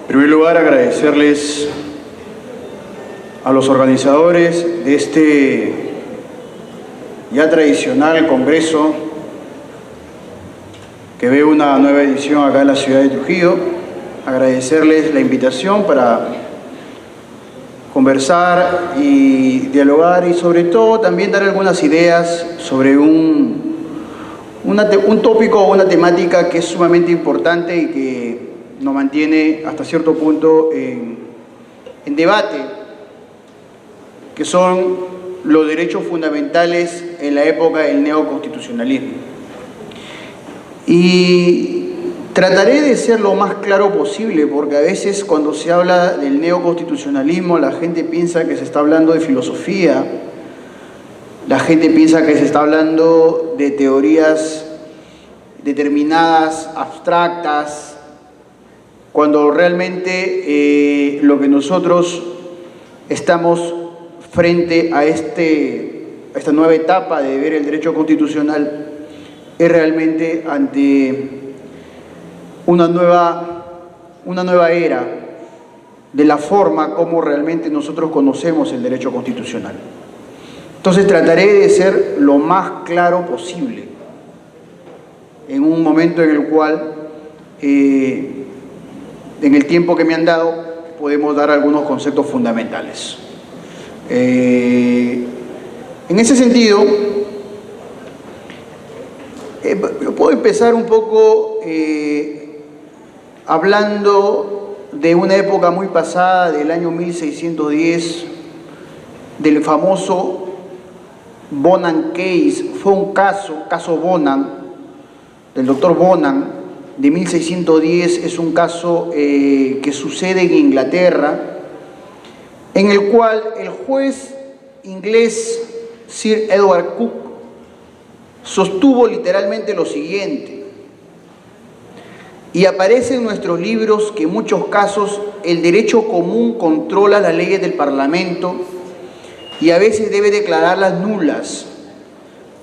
En primer lugar, agradecerles a los organizadores de este ya tradicional congreso que ve una nueva edición acá en la ciudad de Trujillo. Agradecerles la invitación para conversar y dialogar y sobre todo también dar algunas ideas sobre un tópico o una temática que es sumamente importante y que nos mantiene hasta cierto punto en debate, que son los derechos fundamentales en la época del neoconstitucionalismo. Y trataré de ser lo más claro posible, porque a veces cuando se habla del neoconstitucionalismo la gente piensa que se está hablando de filosofía, la gente piensa que se está hablando de teorías determinadas, abstractas, cuando realmente lo que nosotros estamos frente a esta nueva etapa de ver el derecho constitucional es realmente ante una nueva era de la forma como realmente nosotros conocemos el derecho constitucional. Entonces trataré de ser lo más claro posible en un momento en el cual, en el tiempo que me han dado, podemos dar algunos conceptos fundamentales. En ese sentido, yo puedo empezar un poco hablando de una época muy pasada, del año 1610, del famoso Bonan Case. Fue un caso Bonan, del doctor Bonan, de 1610. Es un caso que sucede en Inglaterra, en el cual el juez inglés Sir Edward Coke sostuvo literalmente lo siguiente, y aparece en nuestros libros que en muchos casos el derecho común controla las leyes del Parlamento y a veces debe declararlas nulas,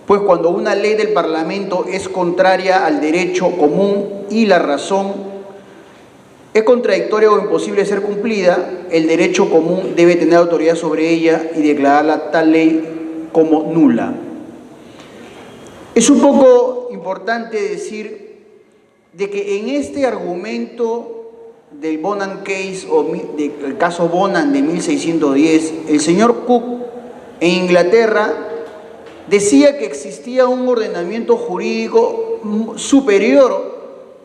pues cuando una ley del Parlamento es contraria al derecho común y la razón es contradictoria o imposible de ser cumplida, el derecho común debe tener autoridad sobre ella y declararla tal ley como nula. Es un poco importante decir de que en este argumento del Bonan Case o del caso Bonan de 1610, el señor Coke en Inglaterra decía que existía un ordenamiento jurídico superior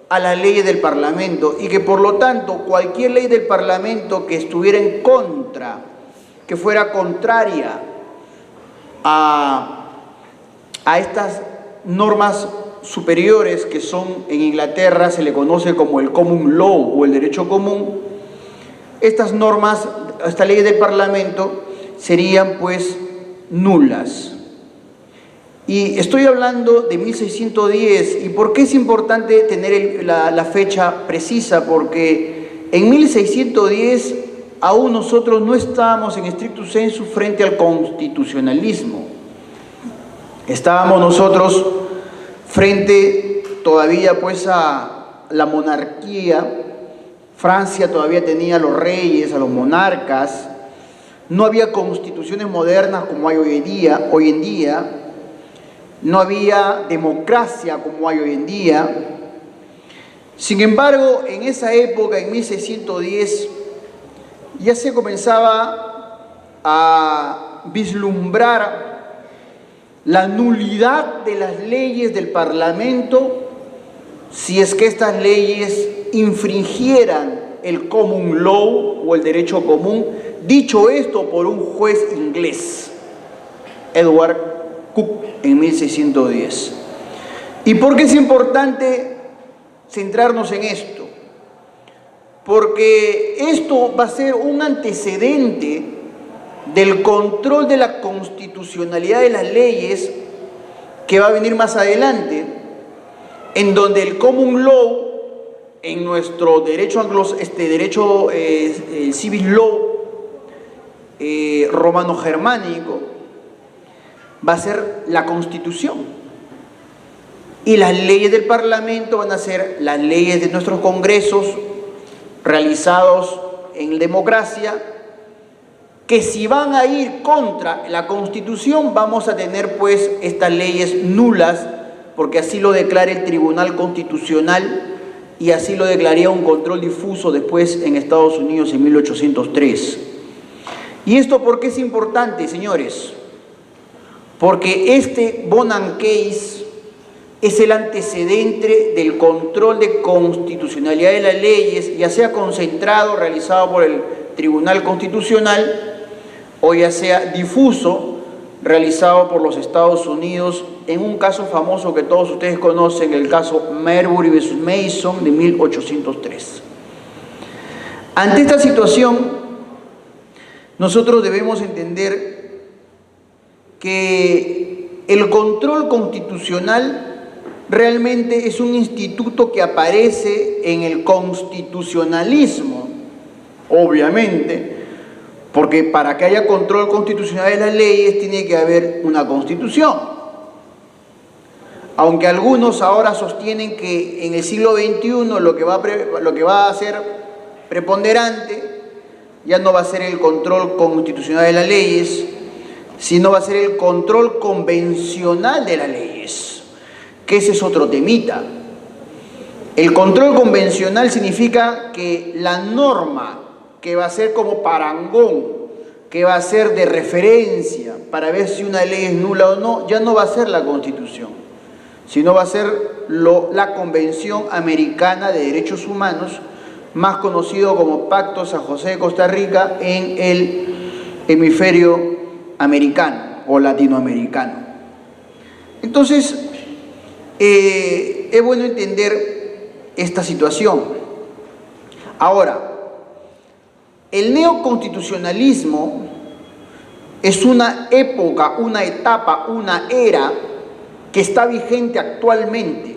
a las leyes del Parlamento y que por lo tanto cualquier ley del Parlamento que estuviera en contra, que fuera contraria a estas normas superiores que son en Inglaterra, se le conoce como el common law o el derecho común, estas normas, esta ley del Parlamento serían pues nulas. Y estoy hablando de 1610. ¿Y por qué es importante tener la fecha precisa? Porque en 1610 aún nosotros no estábamos en stricto sensu frente al constitucionalismo. Estábamos nosotros frente todavía pues a la monarquía. Francia todavía tenía a los reyes, a los monarcas. No había constituciones modernas como hay hoy en día. No había democracia como hay hoy en día. Sin embargo, en esa época, en 1610, ya se comenzaba a vislumbrar la nulidad de las leyes del Parlamento si es que estas leyes infringieran el common law o el derecho común, dicho esto por un juez inglés, Edward Coke, en 1610. ¿Y por qué es importante centrarnos en esto? Porque esto va a ser un antecedente del control de la constitucionalidad de las leyes que va a venir más adelante, en donde el common law, en nuestro derecho civil law romano-germánico, va a ser la Constitución. Y las leyes del Parlamento van a ser las leyes de nuestros congresos, realizados en democracia, que si van a ir contra la Constitución vamos a tener pues estas leyes nulas, porque así lo declara el Tribunal Constitucional y así lo declararía un control difuso después en Estados Unidos en 1803. ¿Y esto por qué es importante, señores? Porque este Bonan Case es el antecedente del control de constitucionalidad de las leyes, ya sea concentrado, realizado por el Tribunal Constitucional, o ya sea difuso, realizado por los Estados Unidos, en un caso famoso que todos ustedes conocen, el caso Marbury vs. Mason de 1803. Ante esta situación, nosotros debemos entender que el control constitucional realmente es un instituto que aparece en el constitucionalismo, obviamente, porque para que haya control constitucional de las leyes tiene que haber una constitución. Aunque algunos ahora sostienen que en el siglo XXI lo que va a ser preponderante ya no va a ser el control constitucional de las leyes, sino va a ser el control convencional de las leyes, que ese es otro temita. El control convencional significa que la norma que va a ser como parangón, que va a ser de referencia para ver si una ley es nula o no, ya no va a ser la Constitución, sino va a ser la Convención Americana de Derechos Humanos, más conocido como Pacto San José de Costa Rica en el hemisferio americano o latinoamericano. Entonces, es bueno entender esta situación. Ahora, el neoconstitucionalismo es una época, una etapa, una era que está vigente actualmente.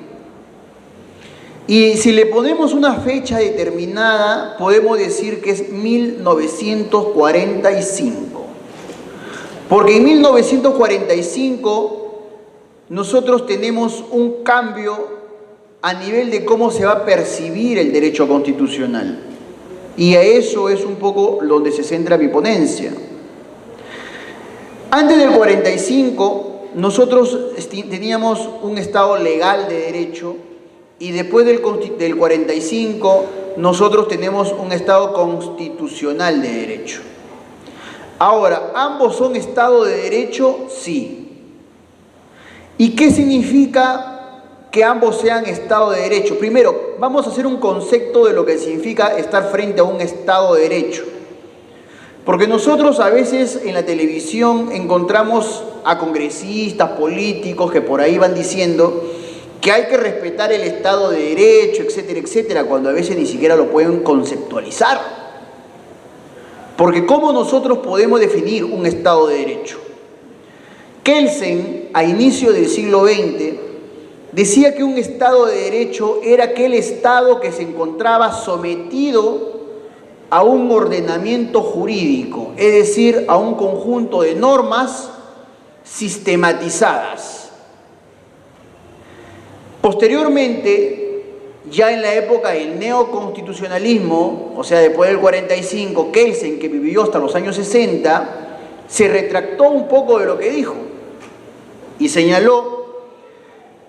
Y si le ponemos una fecha determinada, podemos decir que es 1945. Porque en 1945 nosotros tenemos un cambio a nivel de cómo se va a percibir el derecho constitucional. Y a eso es un poco donde se centra mi ponencia. Antes del 45, nosotros teníamos un Estado legal de derecho, y después del 45, nosotros tenemos un Estado constitucional de derecho. Ahora, ¿ambos son Estado de derecho? Sí. ¿Y qué significa que ambos sean Estado de derecho? Primero, vamos a hacer un concepto de lo que significa estar frente a un Estado de derecho. Porque nosotros a veces en la televisión encontramos a congresistas, políticos que por ahí van diciendo que hay que respetar el Estado de Derecho, etcétera, etcétera, cuando a veces ni siquiera lo pueden conceptualizar. Porque ¿cómo nosotros podemos definir un Estado de Derecho? Kelsen, a inicio del siglo XX, decía que un Estado de Derecho era aquel Estado que se encontraba sometido a un ordenamiento jurídico, es decir, a un conjunto de normas sistematizadas. Posteriormente, ya en la época del neoconstitucionalismo, o sea, después del 45, Kelsen, que vivió hasta los años 60, se retractó un poco de lo que dijo y señaló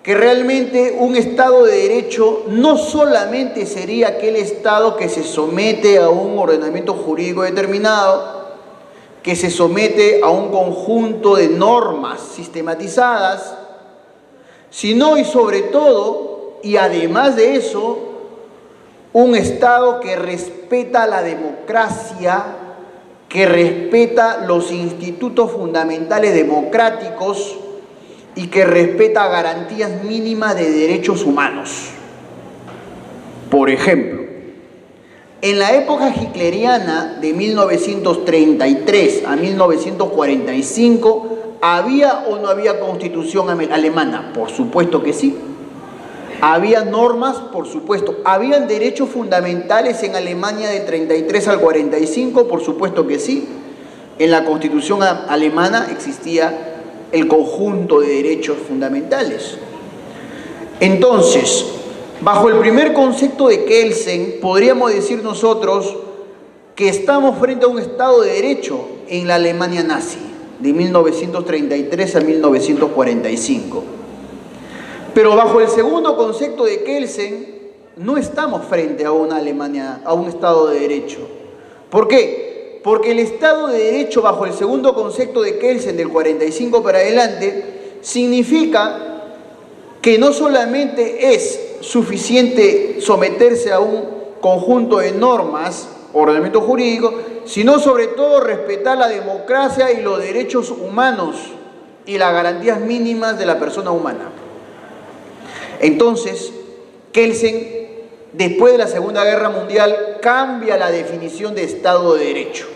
que realmente un Estado de Derecho no solamente sería aquel Estado que se somete a un ordenamiento jurídico determinado, que se somete a un conjunto de normas sistematizadas, sino y sobre todo, y además de eso, un Estado que respeta la democracia, que respeta los institutos fundamentales democráticos y que respeta garantías mínimas de derechos humanos. Por ejemplo, en la época hitleriana de 1933 a 1945, ¿había o no había constitución alemana? Por supuesto que sí. ¿Había normas? Por supuesto. ¿Habían derechos fundamentales en Alemania del 33 al 45? Por supuesto que sí. En la constitución alemana existía el conjunto de derechos fundamentales. Entonces, Bajo el primer concepto de Kelsen, podríamos decir nosotros que estamos frente a un Estado de Derecho en la Alemania nazi, de 1933 a 1945. Pero bajo el segundo concepto de Kelsen, no estamos frente a una Alemania, a un Estado de Derecho. ¿Por qué? Porque el Estado de Derecho, bajo el segundo concepto de Kelsen, del 45 para adelante, significa que no solamente es suficiente someterse a un conjunto de normas, ordenamiento jurídico, sino sobre todo respetar la democracia y los derechos humanos y las garantías mínimas de la persona humana. Entonces, Kelsen, después de la Segunda Guerra Mundial, cambia la definición de Estado de Derecho.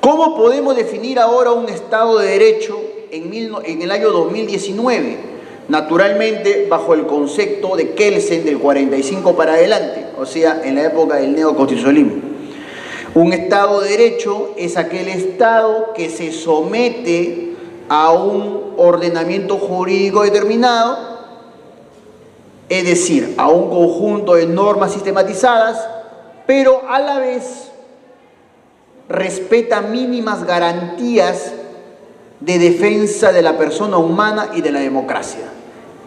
¿Cómo podemos definir ahora un Estado de Derecho en el año 2019? Naturalmente, bajo el concepto de Kelsen del 45 para adelante, o sea, en la época del neoconstitucionalismo. Un Estado de Derecho es aquel Estado que se somete a un ordenamiento jurídico determinado, es decir, a un conjunto de normas sistematizadas, pero a la vez respeta mínimas garantías de defensa de la persona humana y de la democracia.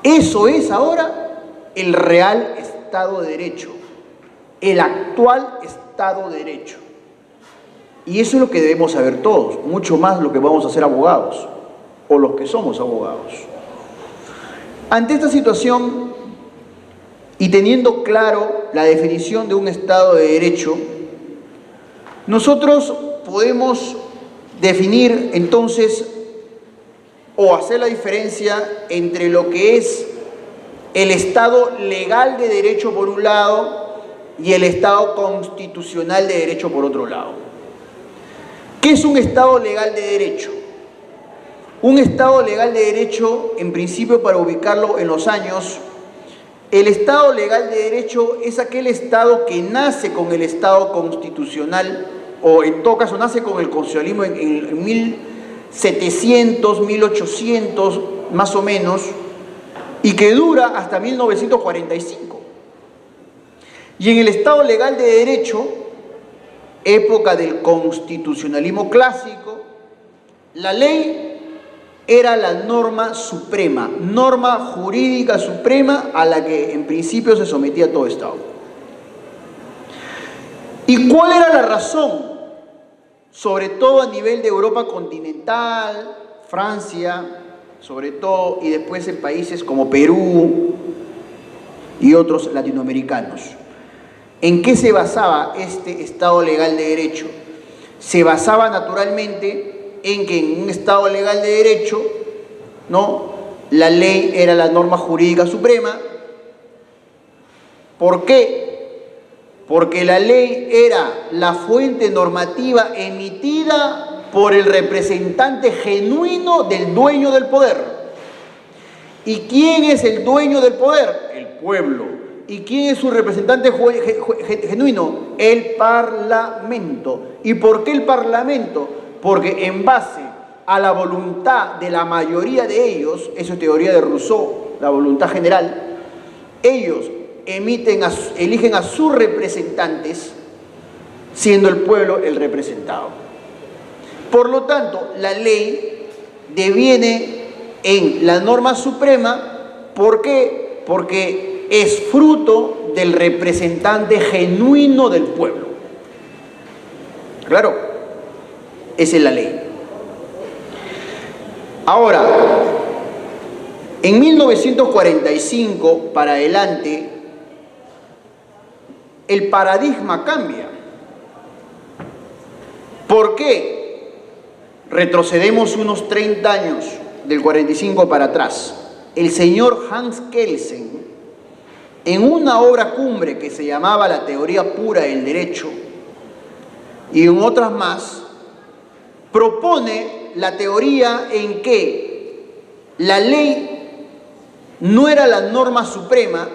Eso es ahora el real Estado de Derecho, el actual Estado de Derecho. Y eso es lo que debemos saber todos, mucho más lo que vamos a ser abogados, o los que somos abogados. Ante esta situación, y teniendo claro la definición de un Estado de Derecho, nosotros podemos definir entonces o hacer la diferencia entre lo que es el Estado legal de derecho por un lado y el Estado constitucional de derecho por otro lado. ¿Qué es un Estado legal de derecho? Un Estado legal de derecho, en principio, para ubicarlo en los años, el Estado legal de derecho es aquel Estado que nace con el Estado constitucional, o en todo caso nace con el constitucionalismo en 1700, 1800, más o menos, y que dura hasta 1945. Y en el Estado legal de derecho, época del constitucionalismo clásico, la ley era la norma suprema, norma jurídica suprema a la que en principio se sometía todo Estado. ¿Y cuál era la razón? Sobre todo a nivel de Europa continental, Francia, sobre todo, y después en países como Perú y otros latinoamericanos. ¿En qué se basaba este Estado legal de derecho? Se basaba naturalmente en que en un Estado legal de derecho, ¿no?, la ley era la norma jurídica suprema. ¿Por qué? Porque la ley era la fuente normativa emitida por el representante genuino del dueño del poder. ¿Y quién es el dueño del poder? El pueblo. ¿Y quién es su representante genuino? El Parlamento. ¿Y por qué el Parlamento? Porque en base a la voluntad de la mayoría de ellos, eso es teoría de Rousseau, la voluntad general, ellos eligen a sus representantes, siendo el pueblo el representado. Por lo tanto, la ley deviene en la norma suprema. ¿Por qué? Porque es fruto del representante genuino del pueblo. Claro, esa es la ley. Ahora, en 1945 para adelante, el paradigma cambia. ¿Por qué? Retrocedemos unos 30 años, del 45 para atrás. El señor Hans Kelsen, en una obra cumbre que se llamaba La teoría pura del derecho, y en otras más, propone la teoría en que la ley no era la norma suprema,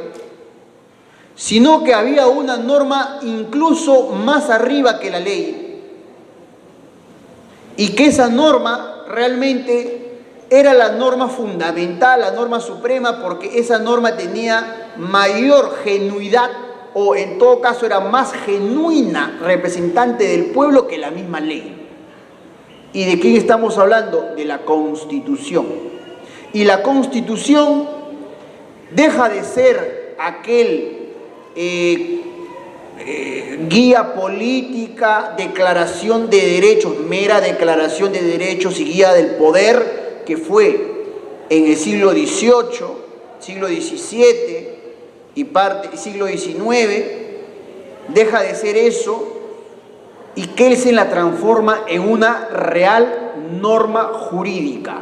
sino que había una norma incluso más arriba que la ley, y que esa norma realmente era la norma fundamental, la norma suprema, porque esa norma tenía mayor genuidad, o en todo caso era más genuina representante del pueblo que la misma ley. ¿Y de quién estamos hablando? De la Constitución. Y la Constitución deja de ser aquel guía política, declaración de derechos, mera declaración de derechos y guía del poder que fue en el siglo XVIII, siglo XVII y siglo XIX. Deja de ser eso y Kelsen la transforma en una real norma jurídica.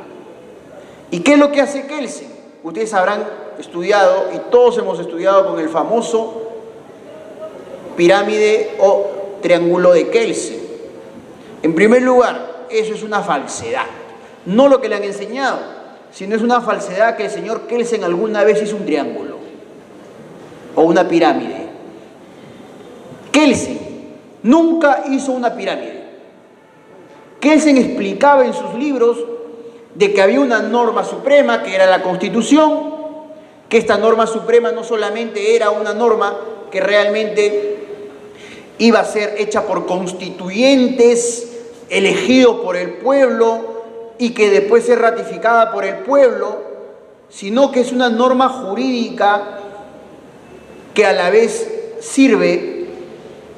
¿Y qué es lo que hace Kelsen? Ustedes habrán estudiado, y todos hemos estudiado con el famoso pirámide o triángulo de Kelsen. En primer lugar, eso es una falsedad. No lo que le han enseñado, sino es una falsedad que el señor Kelsen alguna vez hizo un triángulo o una pirámide. Kelsen nunca hizo una pirámide. Kelsen explicaba en sus libros de que había una norma suprema, que era la Constitución, que esta norma suprema no solamente era una norma que realmente iba a ser hecha por constituyentes, elegidos por el pueblo y que después es ratificada por el pueblo, sino que es una norma jurídica que a la vez sirve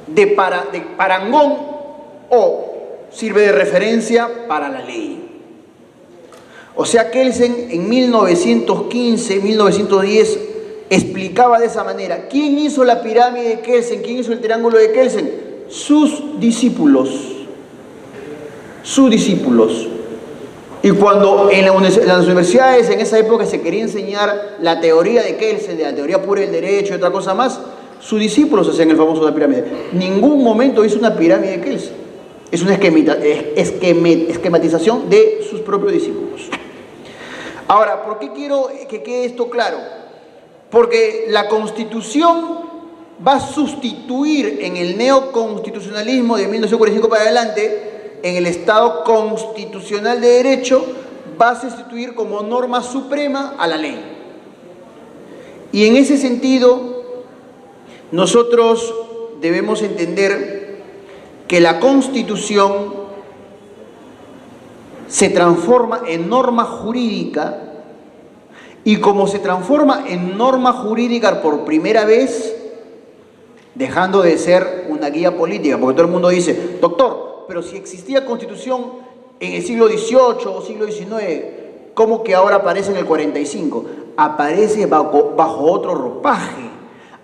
de parangón o sirve de referencia para la ley. O sea, Kelsen en 1915, 1910 explicaba de esa manera. ¿Quién hizo la pirámide de Kelsen? ¿Quién hizo el triángulo de Kelsen? Sus discípulos. Sus discípulos. Y cuando en las universidades en esa época se quería enseñar la teoría de Kelsen, de la teoría pura del derecho y otra cosa más, sus discípulos hacían el famoso de la pirámide. Ningún momento hizo una pirámide de Kelsen. Es una esquematización de sus propios discípulos. Ahora, ¿por qué quiero que quede esto claro? Porque la Constitución va a sustituir en el neoconstitucionalismo de 1945 para adelante, en el Estado constitucional de derecho, va a sustituir como norma suprema a la ley. Y en ese sentido, nosotros debemos entender que la Constitución se transforma en norma jurídica, y como se transforma en norma jurídica por primera vez, dejando de ser una guía política, porque todo el mundo dice, doctor, pero si existía Constitución en el siglo XVIII o siglo XIX, ¿cómo que ahora aparece en el 45? Aparece bajo otro ropaje,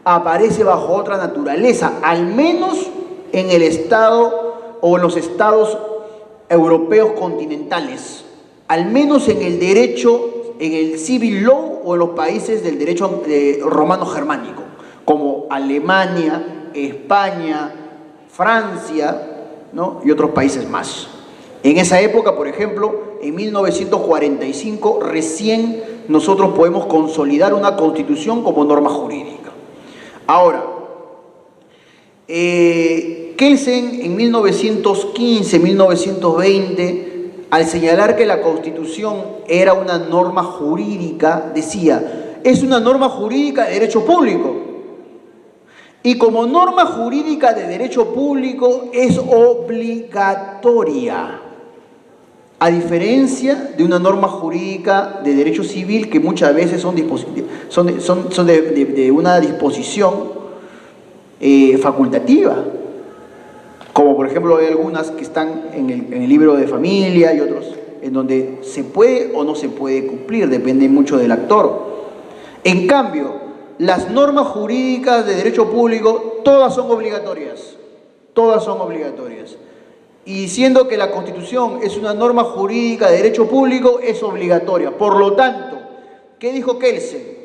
aparece bajo otra naturaleza, al menos en el Estado o en los estados europeos continentales, al menos en el derecho, en el civil law o en los países del derecho romano-germánico, como Alemania, España, Francia, ¿no? Y otros países más. En esa época, por ejemplo, en 1945, recién nosotros podemos consolidar una constitución como norma jurídica. Ahora, Kelsen en 1915, 1920, al señalar que la Constitución era una norma jurídica, decía, es una norma jurídica de derecho público. Y como norma jurídica de derecho público es obligatoria, a diferencia de una norma jurídica de derecho civil que muchas veces son de una disposición facultativa. Como por ejemplo hay algunas que están en el libro de familia y otros en donde se puede o no se puede cumplir, depende mucho del actor. En cambio, las normas jurídicas de derecho público todas son obligatorias, y siendo que la Constitución es una norma jurídica de derecho público, es obligatoria. Por lo tanto, ¿qué dijo Kelsen?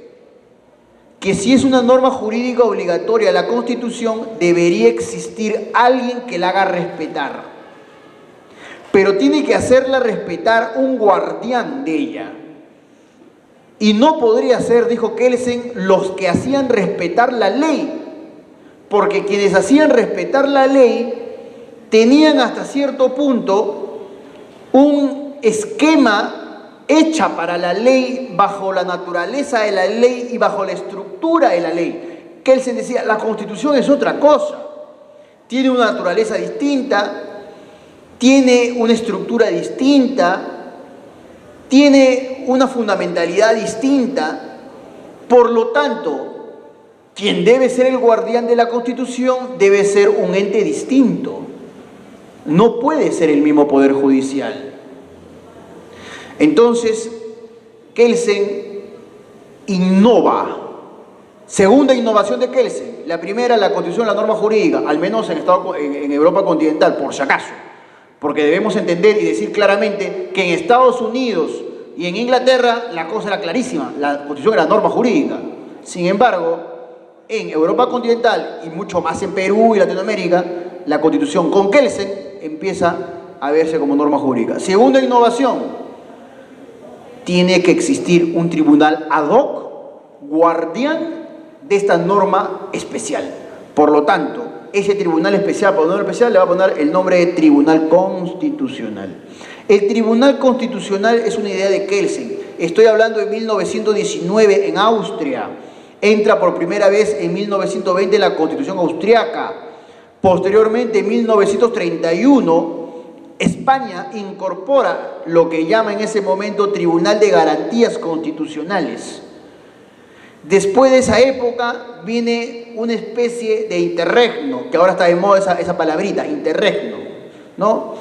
Que si es una norma jurídica obligatoria la Constitución, debería existir alguien que la haga respetar. Pero tiene que hacerla respetar un guardián de ella. Y no podría ser, dijo Kelsen, los que hacían respetar la ley. Porque quienes hacían respetar la ley tenían hasta cierto punto un esquema hecha para la ley, bajo la naturaleza de la ley y bajo la estructura de la ley. Kelsen decía, la Constitución es otra cosa, tiene una naturaleza distinta, tiene una estructura distinta, tiene una fundamentalidad distinta. Por lo tanto, quien debe ser el guardián de la Constitución debe ser un ente distinto. No puede ser el mismo Poder Judicial. Entonces, Kelsen innova. Segunda innovación de Kelsen. La primera, la Constitución, la norma jurídica, al menos en Europa continental, por si acaso. Porque debemos entender y decir claramente que en Estados Unidos y en Inglaterra la cosa era clarísima. La Constitución era norma jurídica. Sin embargo, en Europa continental y mucho más en Perú y Latinoamérica, la Constitución con Kelsen empieza a verse como norma jurídica. Segunda innovación. Tiene que existir un tribunal ad hoc, guardián de esta norma especial. Por lo tanto, ese tribunal especial, por nombre especial, le va a poner el nombre de Tribunal Constitucional. El Tribunal Constitucional es una idea de Kelsen. Estoy hablando de 1919 en Austria. Entra por primera vez en 1920 en la Constitución austriaca. Posteriormente, en 1931, España incorpora lo que llama en ese momento Tribunal de Garantías Constitucionales. Después de esa época viene una especie de interregno, que ahora está de moda esa palabrita, interregno, ¿no?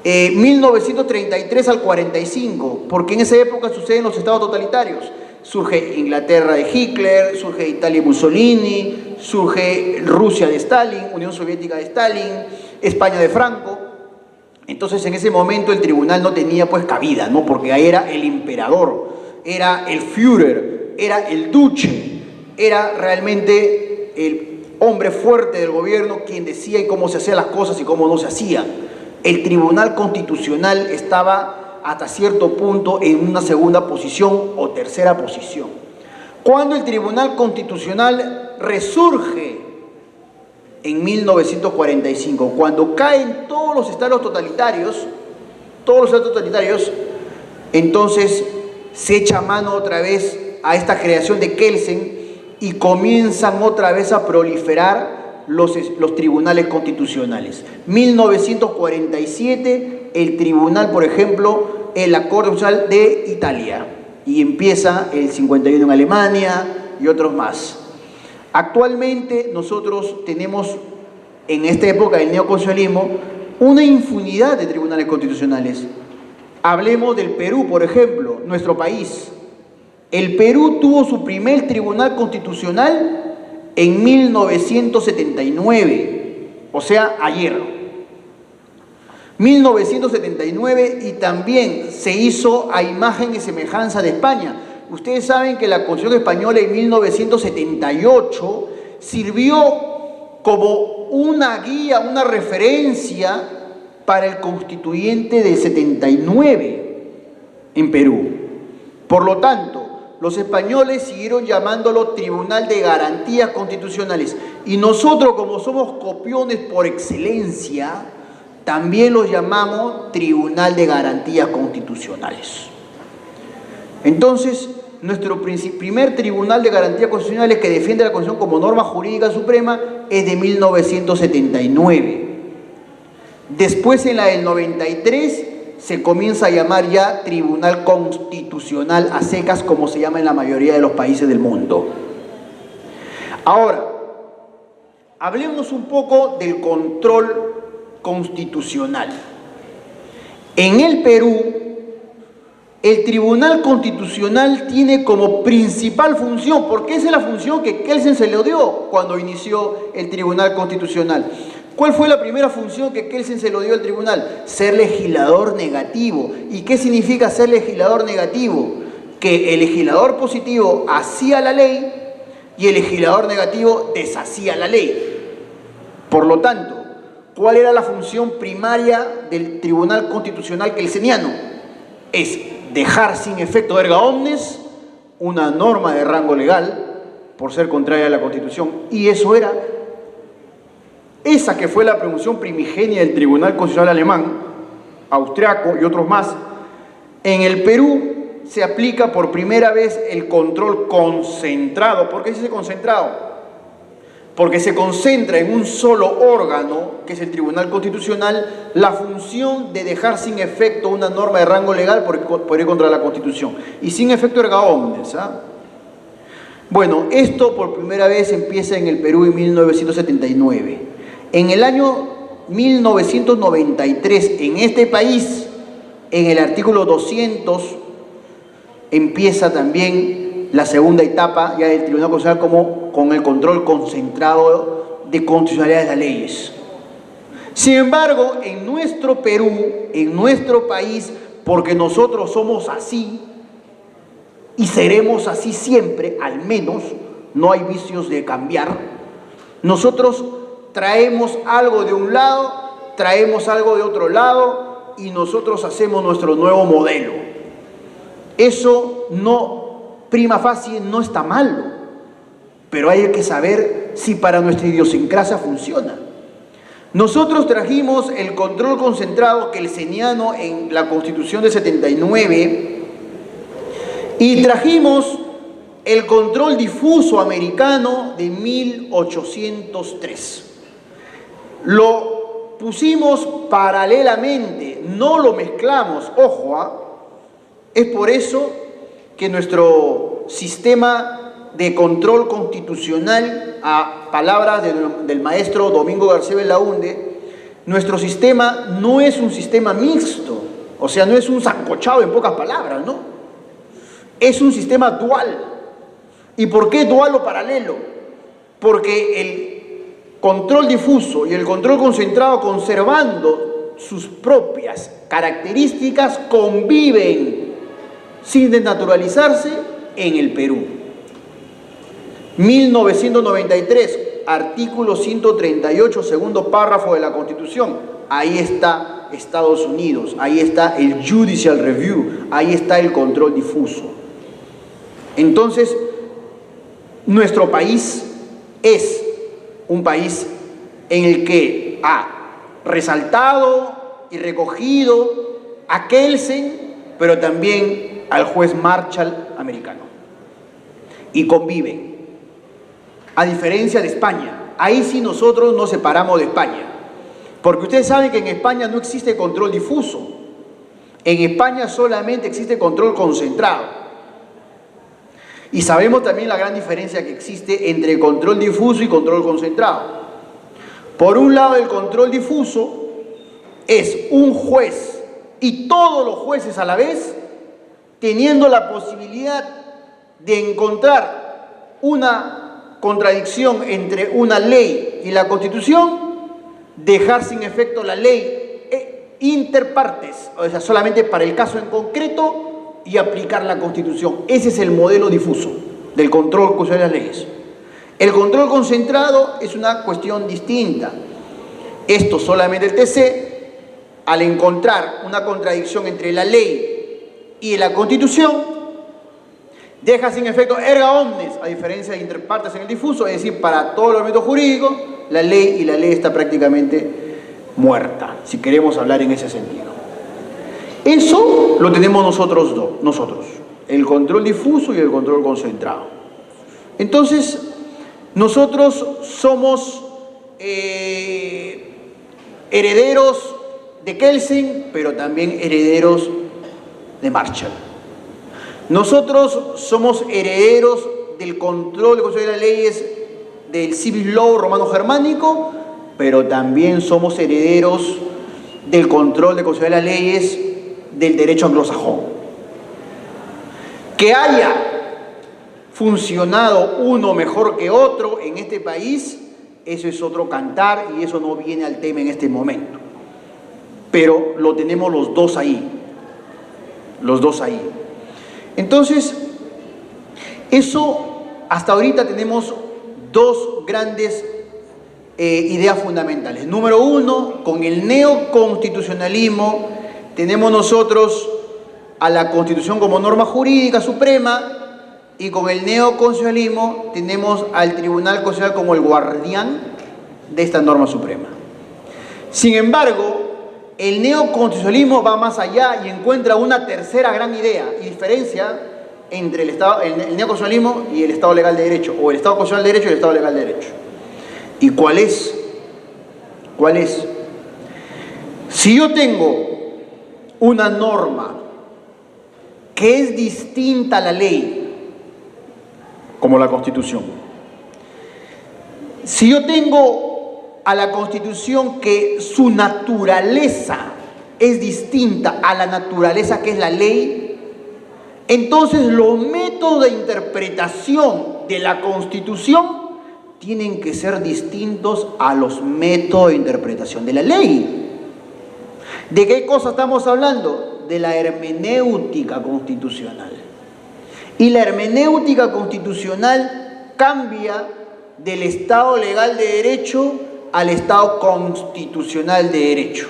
1933 al 45, porque en esa época suceden los estados totalitarios. Surge Inglaterra de Hitler, surge Italia de Mussolini, surge Rusia de Stalin, Unión Soviética de Stalin, España de Franco. Entonces, en ese momento el tribunal no tenía pues cabida, ¿no? Porque ahí era el emperador, era el Führer, era el duce, era realmente el hombre fuerte del gobierno quien decía y cómo se hacían las cosas y cómo no se hacían. El Tribunal Constitucional estaba hasta cierto punto en una segunda posición o tercera posición. Cuando el Tribunal Constitucional resurge en 1945, cuando caen todos los estados totalitarios, entonces se echa mano otra vez a esta creación de Kelsen y comienzan otra vez a proliferar los tribunales constitucionales. 1947, el tribunal, por ejemplo, en la Corte Constitucional de Italia, y empieza el 51 en Alemania y otros más. Actualmente nosotros tenemos, en esta época del neoconstitucionalismo, una infinidad de tribunales constitucionales. Hablemos del Perú, por ejemplo, nuestro país. El Perú tuvo su primer tribunal constitucional en 1979, o sea, ayer. 1979, y también se hizo a imagen y semejanza de España. Ustedes saben que la Constitución española en 1978 sirvió como una guía, una referencia para el constituyente del 79 en Perú. Por lo tanto, los españoles siguieron llamándolo Tribunal de Garantías Constitucionales. Y nosotros, como somos copiones por excelencia, también los llamamos Tribunal de Garantías Constitucionales. Entonces, nuestro primer Tribunal de Garantías Constitucionales que defiende la Constitución como norma jurídica suprema es de 1979. Después, en la del 93, se comienza a llamar ya Tribunal Constitucional a secas, como se llama en la mayoría de los países del mundo. Ahora, hablemos un poco del control constitucional. En el Perú, el Tribunal Constitucional tiene como principal función, porque esa es la función que Kelsen se le dio cuando inició el Tribunal Constitucional. ¿Cuál fue la primera función que Kelsen se lo dio al tribunal? Ser legislador negativo. ¿Y qué significa ser legislador negativo? Que el legislador positivo hacía la ley y el legislador negativo deshacía la ley. Por lo tanto, ¿cuál era la función primaria del Tribunal Constitucional kelseniano? Es dejar sin efecto erga omnes una norma de rango legal por ser contraria a la Constitución. Y eso era esa que fue la presunción primigenia del Tribunal Constitucional alemán, austriaco y otros más. En el Perú se aplica por primera vez el control concentrado. ¿Por qué se dice concentrado? Porque se concentra en un solo órgano, que es el Tribunal Constitucional, la función de dejar sin efecto una norma de rango legal por ir contra la Constitución. Y sin efecto erga omnes, ¿ah? Bueno, esto por primera vez empieza en el Perú en 1979. En el año 1993, en este país, en el artículo 200, empieza también la segunda etapa ya del Tribunal Constitucional como con el control concentrado de constitucionalidad de las leyes. Sin embargo, en nuestro Perú, en nuestro país, porque nosotros somos así y seremos así siempre, al menos, no hay vicios de cambiar, nosotros traemos algo de un lado, traemos algo de otro lado y nosotros hacemos nuestro nuevo modelo. Eso no, prima facie, no está malo, pero hay que saber si para nuestra idiosincrasia funciona. Nosotros trajimos el control concentrado kelseniano en la Constitución de 79 y trajimos el control difuso americano de 1803. Lo pusimos paralelamente, no lo mezclamos, ojo, es por eso que nuestro sistema de control constitucional, a palabras del maestro Domingo García Belaúnde, nuestro sistema no es un sistema mixto, o sea, no es un sancochado en pocas palabras, ¿no? Es un sistema dual. ¿Y por qué dual o paralelo? Porque el control difuso y el control concentrado, conservando sus propias características, conviven sin desnaturalizarse en el Perú. 1993, artículo 138, segundo párrafo de la Constitución. Ahí está Estados Unidos, ahí está el Judicial Review, ahí está el control difuso. Entonces, nuestro país es un país en el que ha resaltado y recogido a Kelsen, pero también al juez Marshall americano. Y conviven. A diferencia de España, ahí sí nosotros nos separamos de España. Porque ustedes saben que en España no existe control difuso. En España solamente existe control concentrado. Y sabemos también la gran diferencia que existe entre control difuso y control concentrado. Por un lado, el control difuso es un juez y todos los jueces a la vez teniendo la posibilidad de encontrar una contradicción entre una ley y la Constitución, dejar sin efecto la ley inter partes, o sea, solamente para el caso en concreto, y aplicar la Constitución. Ese es el modelo difuso del control constitucional de las leyes. El control concentrado es una cuestión distinta. Esto solamente el TC, al encontrar una contradicción entre la ley y la Constitución, deja sin efecto erga omnes, a diferencia de inter partes en el difuso, es decir, para todos los elementos jurídicos, la ley está prácticamente muerta, si queremos hablar en ese sentido. Eso lo tenemos nosotros, el control difuso y el control concentrado. Entonces, nosotros somos herederos de Kelsen, pero también herederos de Marshall. Nosotros somos herederos del control de constitución de las leyes del Civil Law romano-germánico, pero también somos herederos del control de constitución de las leyes del derecho anglosajón. Que haya funcionado uno mejor que otro en este país, eso es otro cantar y eso no viene al tema en este momento. Pero lo tenemos los dos ahí. Entonces, eso, hasta ahorita tenemos dos grandes ideas fundamentales. Número uno, con el neoconstitucionalismo tenemos nosotros a la Constitución como norma jurídica suprema, y con el neoconstitucionalismo tenemos al Tribunal Constitucional como el guardián de esta norma suprema. Sin embargo, El neoconstitucionalismo va más allá y encuentra una tercera gran idea y diferencia entre el neoconstitucionalismo y el Estado legal de derecho, o el Estado constitucional de derecho y el Estado legal de derecho. ¿Y cuál es? ¿Cuál es? Si yo tengo una norma que es distinta a la ley, como la Constitución, si yo tengo a la Constitución que su naturaleza es distinta a la naturaleza que es la ley, entonces los métodos de interpretación de la Constitución tienen que ser distintos a los métodos de interpretación de la ley. ¿De qué cosa estamos hablando? De la hermenéutica constitucional. Y la hermenéutica constitucional cambia del Estado legal de derecho al Estado constitucional de derecho,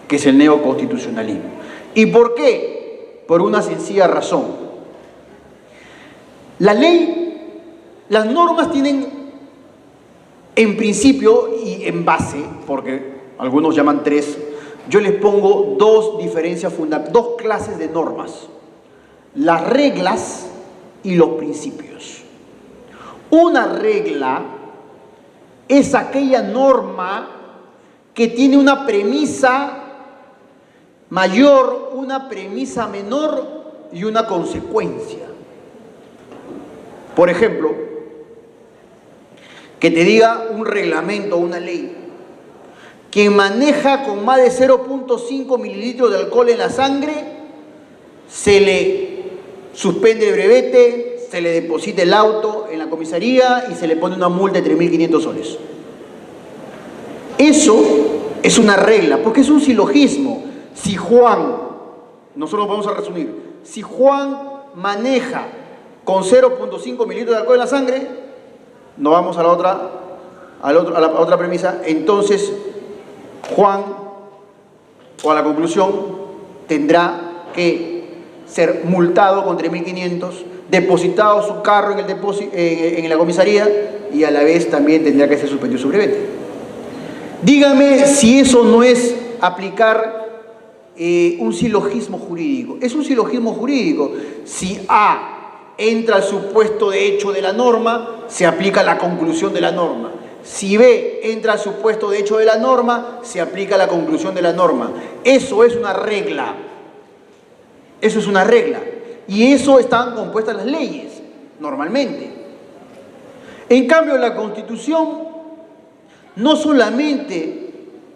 que es el neoconstitucionalismo. ¿Y por qué? Por una sencilla razón. La ley, las normas tienen en principio y en base, porque algunos llaman tres, yo les pongo dos diferencias fundamentales, dos clases de normas: las reglas y los principios. Una regla es aquella norma que tiene una premisa mayor, una premisa menor y una consecuencia. Por ejemplo, que te diga un reglamento o una ley: quien maneja con más de 0.5 mililitros de alcohol en la sangre, se le suspende el brevete, se le deposita el auto en la comisaría y se le pone una multa de 3.500 soles. Eso es una regla, porque es un silogismo. Si Juan, nosotros vamos a resumir, si Juan maneja con 0.5 mililitros de alcohol en la sangre, no vamos a la otra premisa, entonces Juan, o a la conclusión, tendrá que ser multado con 3.500, depositado su carro en la comisaría y a la vez también tendrá que ser suspendido su brevete. Dígame si eso no es aplicar un silogismo jurídico. Es un silogismo jurídico. Si A entra al supuesto de hecho de la norma, se aplica la conclusión de la norma. Si B entra al supuesto de hecho de la norma, se aplica la conclusión de la norma. Eso es una regla. Eso es una regla. Y eso están compuestas las leyes, normalmente. En cambio, la Constitución no solamente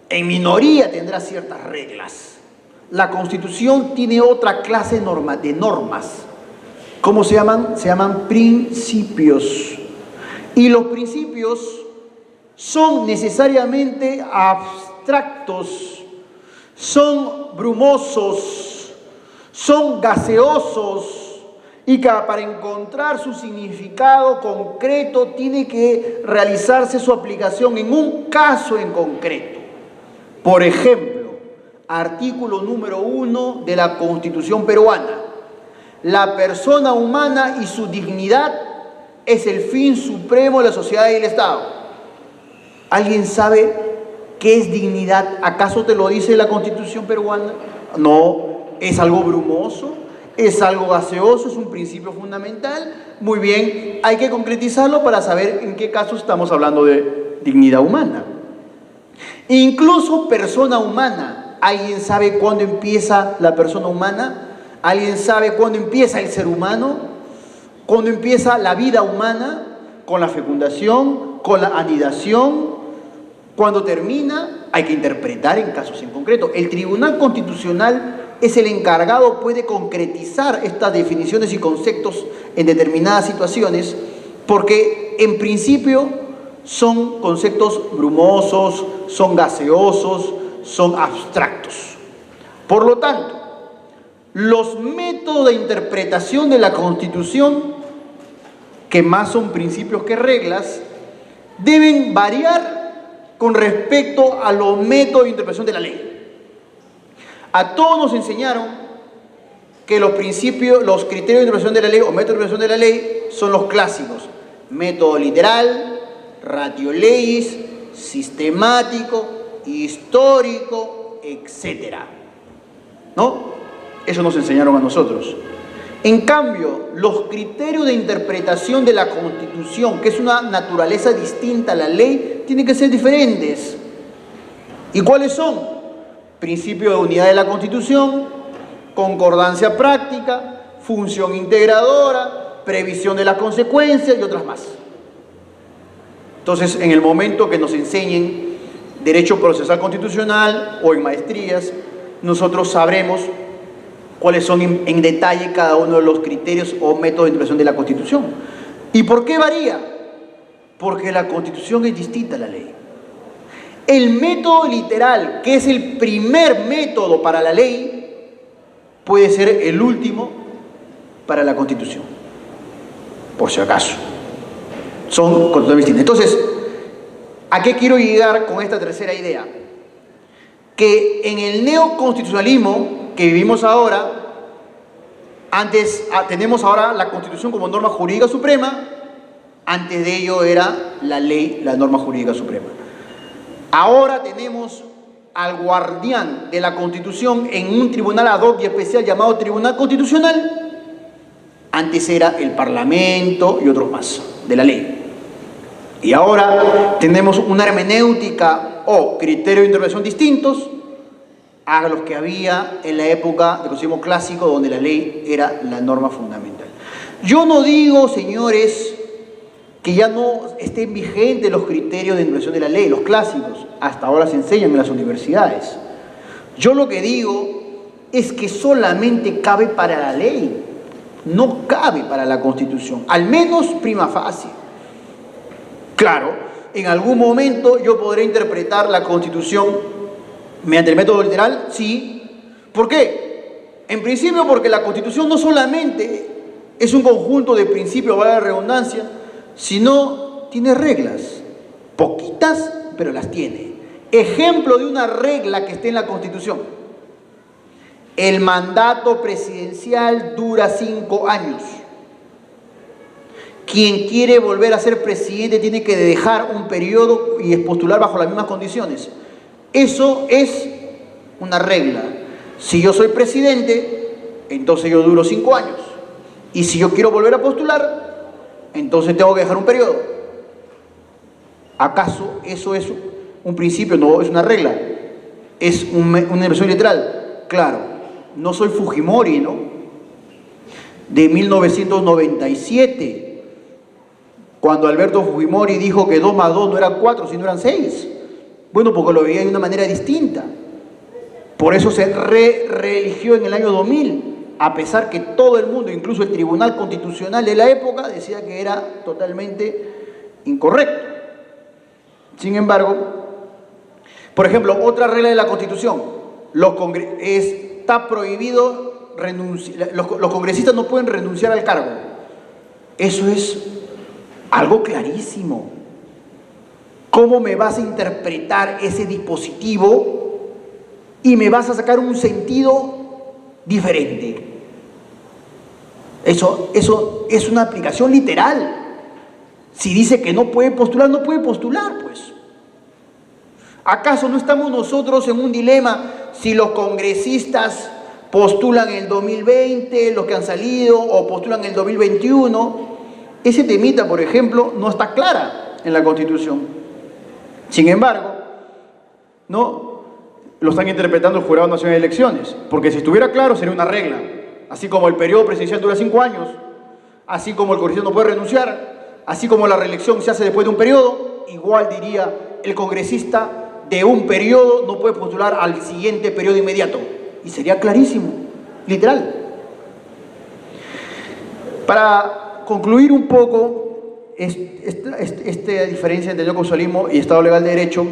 en minoría tendrá ciertas reglas. La Constitución tiene otra clase de normas. ¿Cómo se llaman? Se llaman principios. Y los principios son necesariamente abstractos, son brumosos, son gaseosos, y que para encontrar su significado concreto tiene que realizarse su aplicación en un caso en concreto. Por ejemplo, artículo número 1 de la Constitución peruana: la persona humana y su dignidad es el fin supremo de la sociedad y el Estado. ¿Alguien sabe qué es dignidad? ¿Acaso te lo dice la Constitución peruana? No, es algo brumoso, es algo gaseoso, es un principio fundamental. Muy bien, hay que concretizarlo para saber en qué caso estamos hablando de dignidad humana. Incluso persona humana. ¿Alguien sabe cuándo empieza la persona humana? ¿Alguien sabe cuándo empieza el ser humano? ¿Cuándo empieza la vida humana? Con la fecundación, con la anidación. Cuando termina, hay que interpretar en casos en concreto. El Tribunal Constitucional es el encargado, puede concretizar estas definiciones y conceptos en determinadas situaciones, porque en principio son conceptos brumosos, son gaseosos, son abstractos. Por lo tanto, los métodos de interpretación de la Constitución, que más son principios que reglas, deben variar con respecto a los métodos de interpretación de la ley. A todos nos enseñaron que los principios, los criterios de interpretación de la ley o métodos de interpretación de la ley son los clásicos: método literal, ratio legis, sistemático, histórico, etc. ¿No? Eso nos enseñaron a nosotros. En cambio, los criterios de interpretación de la Constitución, que es una naturaleza distinta a la ley, tienen que ser diferentes. ¿Y cuáles son? Principio de unidad de la Constitución, concordancia práctica, función integradora, previsión de las consecuencias y otras más. Entonces, en el momento que nos enseñen Derecho Procesal Constitucional o en maestrías, nosotros sabremos cuáles son en detalle cada uno de los criterios o métodos de interpretación de la Constitución. ¿Y por qué varía? Porque la Constitución es distinta a la ley. El método literal, que es el primer método para la ley, puede ser el último para la Constitución, por si acaso. Son constituciones distintas. Entonces, ¿a qué quiero llegar con esta tercera idea? Que en el neoconstitucionalismo que vivimos ahora, tenemos ahora la Constitución como norma jurídica suprema, antes de ello era la ley, la norma jurídica suprema. Ahora tenemos al guardián de la Constitución en un tribunal ad hoc y especial llamado Tribunal Constitucional. Antes era el Parlamento y otros más de la ley. Y ahora tenemos una hermenéutica o criterio de interpretación distintos a los que había en la época del constitucionalismo clásico, donde la ley era la norma fundamental. Yo no digo, señores, que ya no estén vigentes los criterios de interpretación de la ley, los clásicos. Hasta ahora se enseñan en las universidades. Yo lo que digo es que solamente cabe para la ley, no cabe para la Constitución, al menos prima facie. Claro, en algún momento yo podré interpretar la Constitución mediante el método literal, sí. ¿Por qué? En principio porque la Constitución no solamente es un conjunto de principios, valga la redundancia, sino tiene reglas, poquitas, pero las tiene. Ejemplo de una regla que esté en la Constitución: el mandato presidencial dura 5 años. Quien quiere volver a ser presidente tiene que dejar un periodo y postular bajo las mismas condiciones. Eso es una regla. Si yo soy presidente, entonces yo duro 5 años. Y si yo quiero volver a postular, entonces tengo que dejar un periodo. ¿Acaso eso es un principio? No, es una regla. Es una inversión literal. Claro, no soy Fujimori, ¿no? De 1997, cuando Alberto Fujimori dijo que 2 más 2 no eran 4, sino eran 6. Bueno, porque lo veía de una manera distinta. Por eso se reeligió en el año 2000, a pesar que todo el mundo, incluso el Tribunal Constitucional de la época, decía que era totalmente incorrecto. Sin embargo, por ejemplo, otra regla de la Constitución: está prohibido los congresistas no pueden renunciar al cargo. Eso es algo clarísimo. ¿Cómo me vas a interpretar ese dispositivo y me vas a sacar un sentido diferente? Eso es una aplicación literal. Si dice que no puede postular, no puede postular, pues. ¿Acaso no estamos nosotros en un dilema si los congresistas postulan en el 2020, los que han salido, o postulan en el 2021? Ese temita, por ejemplo, no está clara en la Constitución. Sin embargo, no lo están interpretando el Jurado Nacional de Elecciones, porque si estuviera claro sería una regla. Así como el periodo presidencial dura 5 años, así como el congresista no puede renunciar, así como la reelección se hace después de un periodo, igual diría el congresista de un periodo no puede postular al siguiente periodo inmediato. Y sería clarísimo, literal. Para concluir un poco esta diferencia entre neoconstitucionalismo y Estado Legal de Derecho,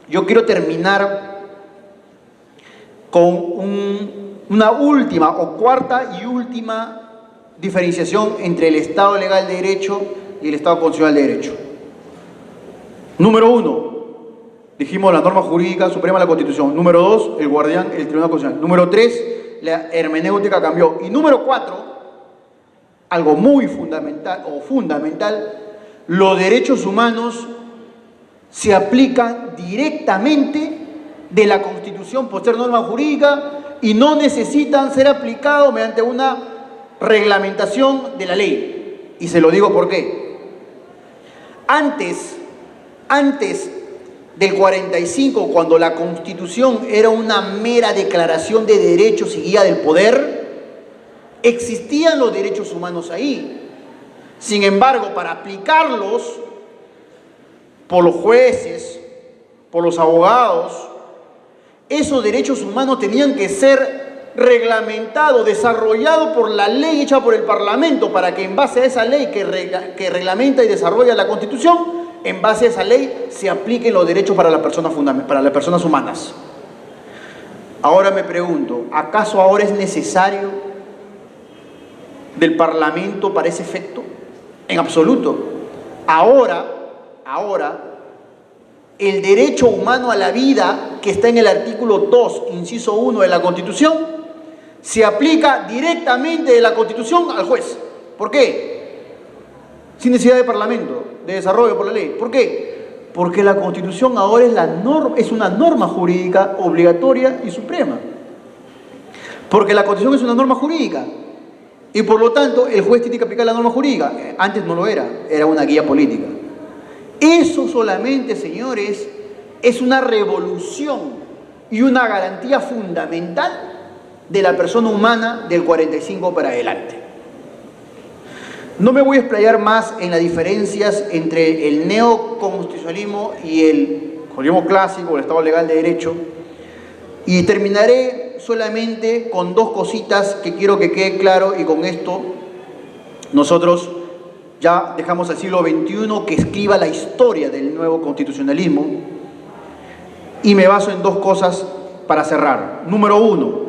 yo quiero terminar con una última o cuarta y última diferenciación entre el Estado Legal de Derecho y el Estado Constitucional de Derecho. Número 1, dijimos la norma jurídica suprema de la Constitución. Número 2, el guardián, el Tribunal Constitucional. Número 3, la hermenéutica cambió. Y número 4, algo muy fundamental, los derechos humanos se aplican directamente de la Constitución por ser norma jurídica y no necesitan ser aplicados mediante una reglamentación de la ley. Y se lo digo por qué. Antes del 45, cuando la Constitución era una mera declaración de derechos y guía del poder, existían los derechos humanos ahí. Sin embargo, para aplicarlos por los jueces, por los abogados, esos derechos humanos tenían que ser reglamentados, desarrollados por la ley hecha por el Parlamento, para que en base a esa ley que reglamenta y desarrolla la Constitución, en base a esa ley se apliquen los derechos para las personas humanas. Ahora me pregunto, ¿acaso ahora es necesario del Parlamento para ese efecto? En absoluto. Ahora, el derecho humano a la vida, que está en el artículo 2, inciso 1 de la Constitución, se aplica directamente de la Constitución al juez. ¿Por qué? Sin necesidad de Parlamento, de desarrollo por la ley. ¿Por qué? Porque la Constitución ahora es una norma jurídica obligatoria y suprema. Porque la Constitución es una norma jurídica. Y por lo tanto, el juez tiene que aplicar la norma jurídica. Antes no lo era, era una guía política. Eso solamente, señores, es una revolución y una garantía fundamental de la persona humana del 45 para adelante. No me voy a explayar más en las diferencias entre el neoconstitucionalismo y el constitucionalismo clásico, el Estado legal de derecho, y terminaré solamente con dos cositas que quiero que quede claro, y con esto nosotros ya dejamos al siglo XXI que escriba la historia del nuevo constitucionalismo, y me baso en dos cosas para cerrar. Número uno,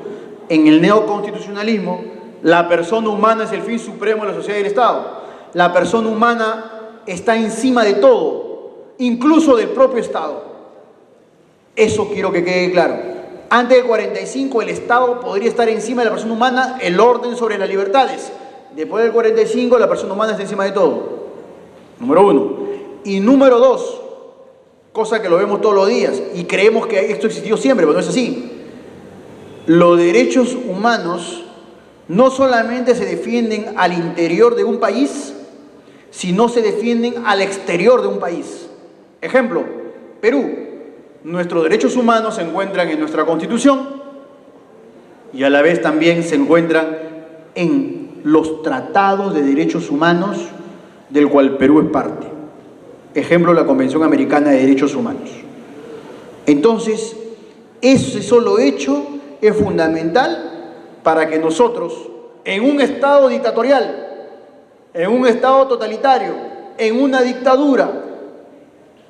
en el neoconstitucionalismo, la persona humana es el fin supremo de la sociedad y del Estado. La persona humana está encima de todo, incluso del propio Estado. Eso quiero que quede claro. Antes del 45 el Estado podría estar encima de la persona humana, el orden sobre las libertades. Después del 45 la persona humana está encima de todo. Número uno. Y número dos, cosa que lo vemos todos los días y creemos que esto existió siempre, pero no es así. Los derechos humanos no solamente se defienden al interior de un país, sino se defienden al exterior de un país. Ejemplo, Perú. Nuestros derechos humanos se encuentran en nuestra Constitución y a la vez también se encuentran en los tratados de derechos humanos del cual Perú es parte. Ejemplo, la Convención Americana de Derechos Humanos. Entonces, ese solo hecho es fundamental para que nosotros, en un Estado dictatorial, en un Estado totalitario, en una dictadura,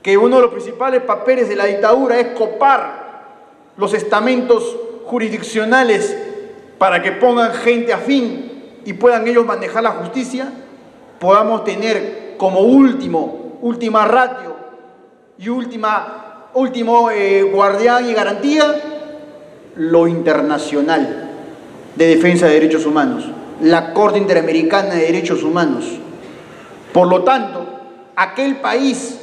que uno de los principales papeles de la dictadura es copar los estamentos jurisdiccionales para que pongan gente afín y puedan ellos manejar la justicia, podamos tener como última ratio y último guardián y garantía lo internacional de defensa de derechos humanos, la Corte Interamericana de Derechos Humanos. Por lo tanto, aquel país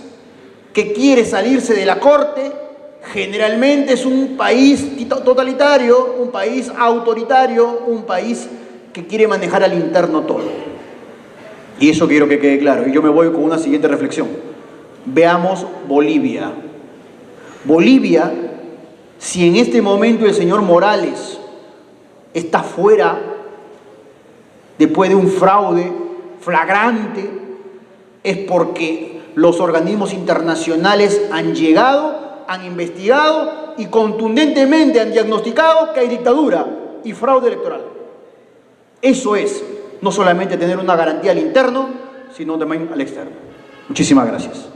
que quiere salirse de la Corte generalmente es un país totalitario, un país autoritario, un país que quiere manejar al interno todo. Y eso quiero que quede claro. Y yo me voy con una siguiente reflexión. Veamos Bolivia. Bolivia, si en este momento el señor Morales está fuera después de un fraude flagrante, es porque los organismos internacionales han llegado, han investigado y contundentemente han diagnosticado que hay dictadura y fraude electoral. Eso es no solamente tener una garantía al interno, sino también al externo. Muchísimas gracias.